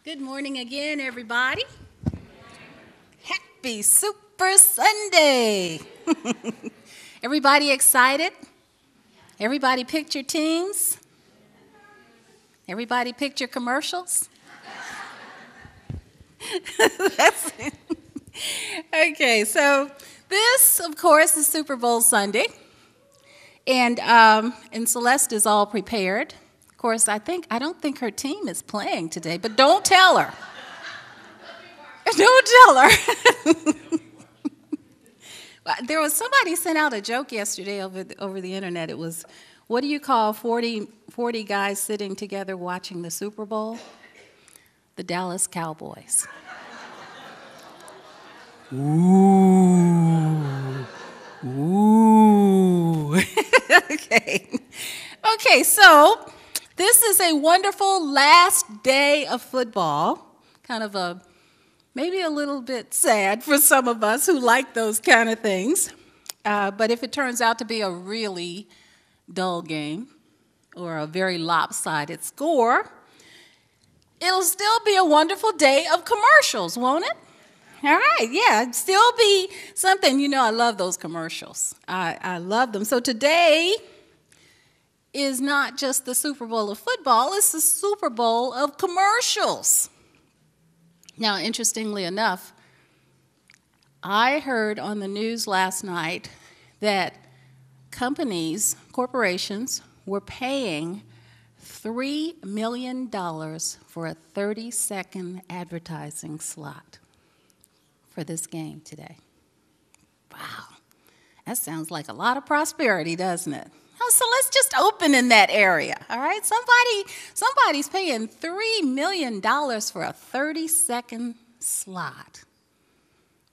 Good morning again, everybody. Happy Super Sunday. Everybody excited? Everybody picked your teams? Everybody picked your commercials? That's it. Okay, so this, of course, is Super Bowl Sunday. And Celeste is all prepared. Of course, I don't think her team is playing today, but don't tell her. Don't tell her. There was somebody sent out a joke yesterday over the internet. It was, what do you call 40 guys sitting together watching the Super Bowl? The Dallas Cowboys. Ooh. Ooh. Okay, so this is a wonderful last day of football. Kind of maybe a little bit sad for some of us who like those kind of things. But if it turns out to be a really dull game or a very lopsided score, it'll still be a wonderful day of commercials, won't it? All right, yeah, still be something. You know, I love those commercials. I love them. So today is not just the Super Bowl of football, it's the Super Bowl of commercials. Now, interestingly enough, I heard on the news last night that corporations, were paying $3 million for a 30-second advertising slot for this game today. Wow, that sounds like a lot of prosperity, doesn't it? Oh, so let's just open in that area, all right? Somebody's paying $3 million for a 30-second slot.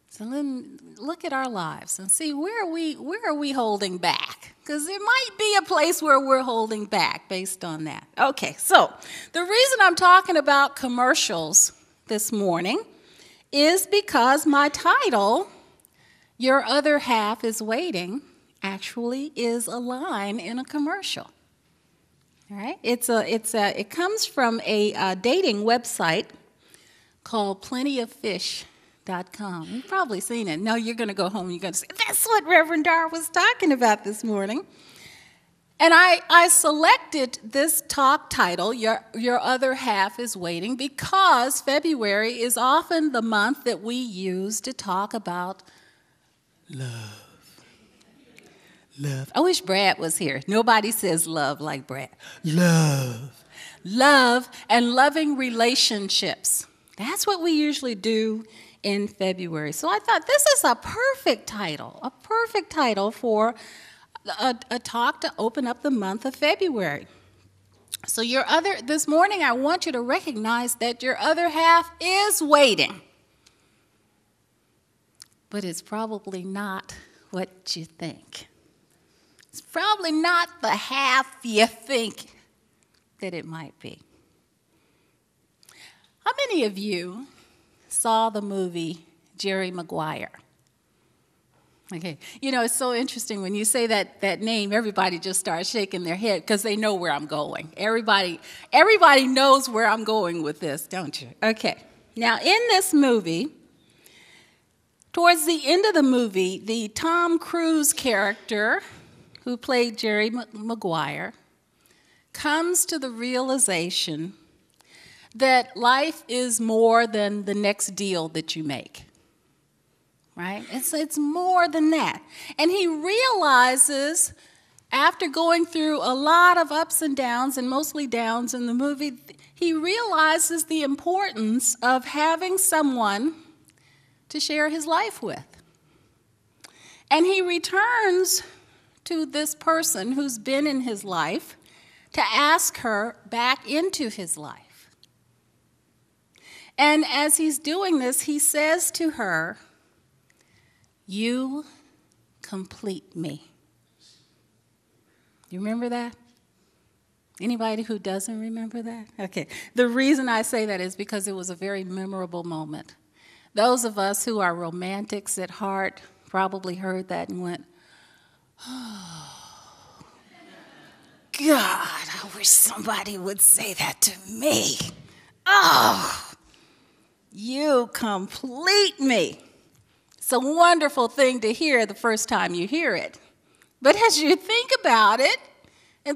So then look at our lives and see where are we holding back? Because there might be a place where we're holding back based on that. Okay, so the reason I'm talking about commercials this morning is because my title, Your Other Half is Waiting, actually is a line in a commercial. All right? It comes from a dating website called plentyoffish.com. You've probably seen it. No, you're going to go home and you're going to say, that's what Reverend Dar was talking about this morning. And I selected this talk title, Your Other Half is Waiting, because February is often the month that we use to talk about love. Love. I wish Brad was here. Nobody says love like Brad. Love. Love and loving relationships. That's what we usually do in February. So I thought this is a perfect title for a talk to open up the month of February. So this morning I want you to recognize that your other half is waiting. But it's probably not what you think. It's probably not the half you think that it might be. How many of you saw the movie Jerry Maguire? Okay, you know, it's so interesting when you say that name, everybody just starts shaking their head because they know where I'm going. Everybody knows where I'm going with this, don't you? Okay, now in this movie, towards the end of the movie, the Tom Cruise character who played Jerry Maguire comes to the realization that life is more than the next deal that you make. Right? It's more than that. And he realizes, after going through a lot of ups and downs, and mostly downs in the movie, he realizes the importance of having someone to share his life with. And he returns to this person who's been in his life to ask her back into his life. And as he's doing this, he says to her, "You complete me." You remember that? Anybody who doesn't remember that? Okay. The reason I say that is because it was a very memorable moment. Those of us who are romantics at heart probably heard that and went, "Oh, God, I wish somebody would say that to me. Oh, You complete me. It's a wonderful thing to hear the first time you hear it. But as you think about it, you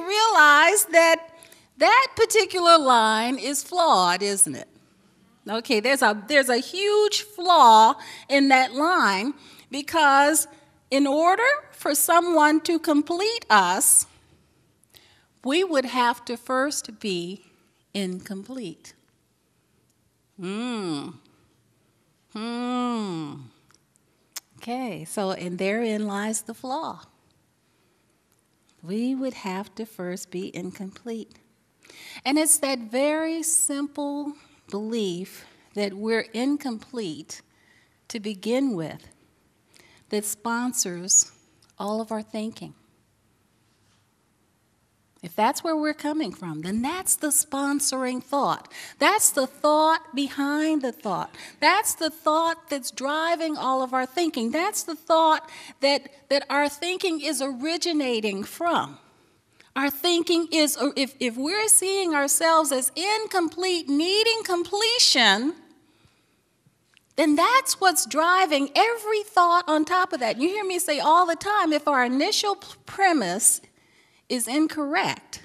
realize that that particular line is flawed, isn't it? Okay, there's a huge flaw in that line, because in order for someone to complete us, we would have to first be incomplete. Okay, so and therein lies the flaw. We would have to first be incomplete. And it's that very simple belief that we're incomplete to begin with that sponsors all of our thinking. If that's where we're coming from, then that's the sponsoring thought. That's the thought behind the thought. That's the thought that's driving all of our thinking. That's the thought that our thinking is originating from. Our thinking is, if we're seeing ourselves as incomplete, needing completion, then that's what's driving every thought on top of that. You hear me say all the time, if our initial premise is incorrect,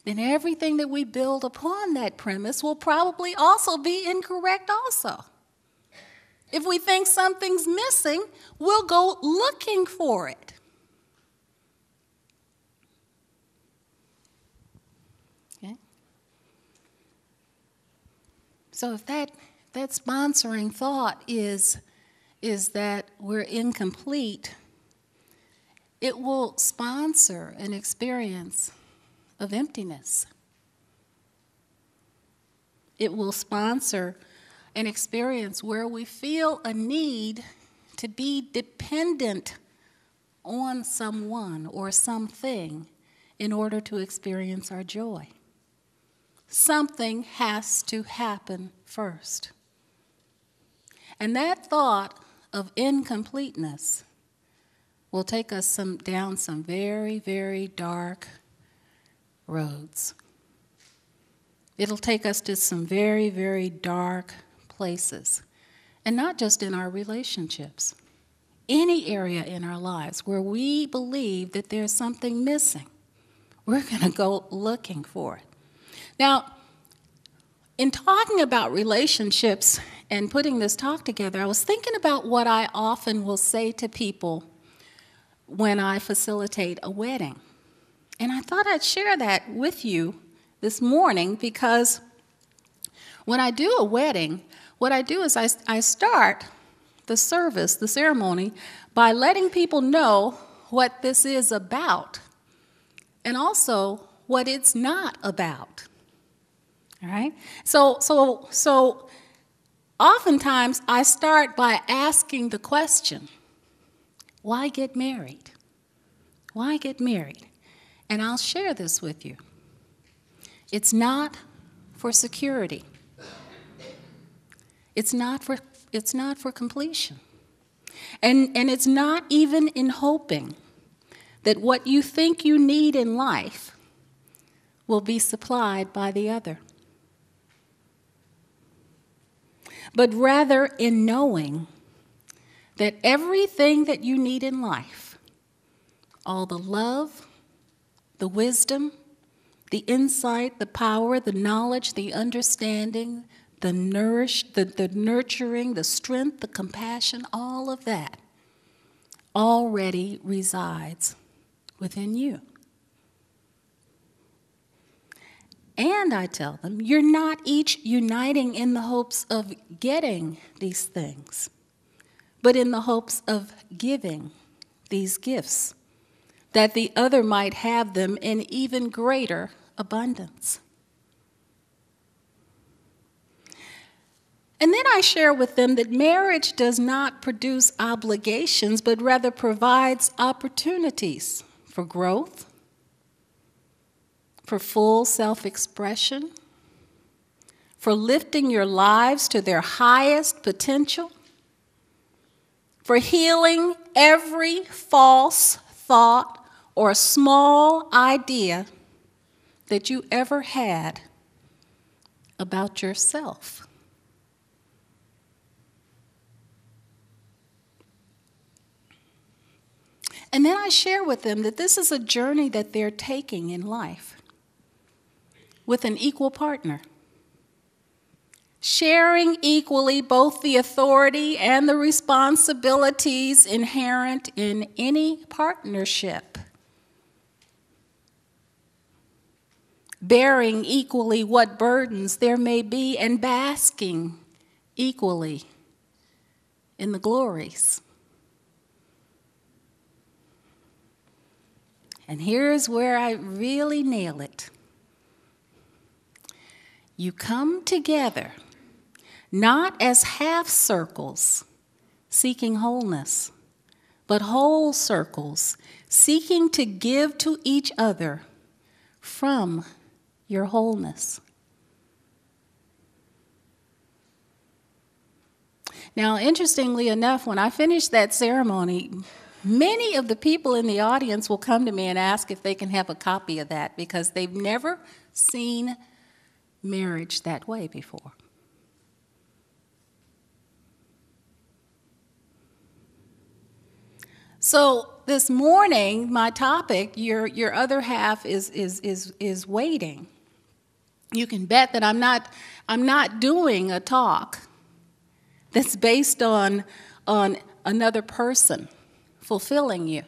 then everything that we build upon that premise will probably also be incorrect also. If we think something's missing, we'll go looking for it. Okay? So if that sponsoring thought is that we're incomplete, it will sponsor an experience of emptiness. It will sponsor an experience where we feel a need to be dependent on someone or something in order to experience our joy. Something has to happen first. And that thought of incompleteness will take us down some very, very dark roads. It'll take us to some very, very dark places. And not just in our relationships. Any area in our lives where we believe that there's something missing, we're going to go looking for it. Now, in talking about relationships and putting this talk together, I was thinking about what I often will say to people when I facilitate a wedding. And I thought I'd share that with you this morning, because when I do a wedding, what I do is I start the service, the ceremony, by letting people know what this is about and also what it's not about. All right? So oftentimes I start by asking the question, why get married? Why get married? And I'll share this with you. It's not for security. It's not for completion. And it's not even in hoping that what you think you need in life will be supplied by the other. But rather in knowing that everything that you need in life, all the love, the wisdom, the insight, the power, the knowledge, the understanding, the nurturing, the strength, the compassion, all of that already resides within you. And I tell them, you're not each uniting in the hopes of getting these things, but in the hopes of giving these gifts, that the other might have them in even greater abundance. And then I share with them that marriage does not produce obligations, but rather provides opportunities for growth, for full self-expression, for lifting your lives to their highest potential, for healing every false thought or small idea that you ever had about yourself. And then I share with them that this is a journey that they're taking in life with an equal partner, sharing equally both the authority and the responsibilities inherent in any partnership, bearing equally what burdens there may be, and basking equally in the glories. And here's where I really nail it. You come together not as half circles seeking wholeness, but whole circles seeking to give to each other from your wholeness. Now, interestingly enough, when I finish that ceremony, many of the people in the audience will come to me and ask if they can have a copy of that because they've never seen marriage that way before. So this morning, my topic, your other half is waiting. You can bet that I'm not doing a talk that's based on another person fulfilling you.